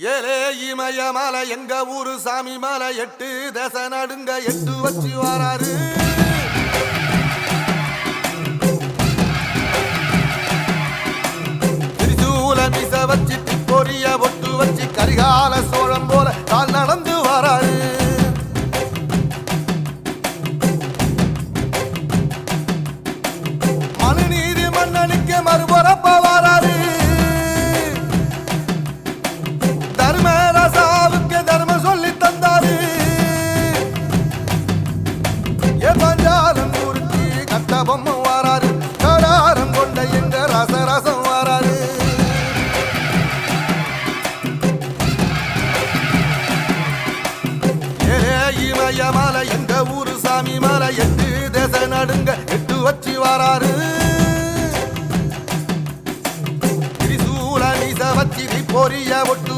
ஏலே இமய மலை எங்க ஊரு சாமி மலை 8 தேச நடுங்க 8 வச்சு வராரு. திரிசூல மிச வச்சு பொரிய ஒட்டு வச்சு கரிகால சோழம் போல கால் நடந்து வராரு. மனுநீதி மன்னனுக்கு மறுபுறப்ப வராரு. தர்மராசாவுக்கு தர்மம் சொல்லி தந்தாரு. பஞ்சாலம் ஊருக்கு கட்ட பொம்மை வராரு. கடாரம் கொண்ட எங்க ரசரசம் வராரு. இமய மலை எங்க ஊரு சாமி மலை 8 தேச நடுங்க 8 வச்சு வராரு. திரிசூல நீச வச்சி பொரிய ஒட்டு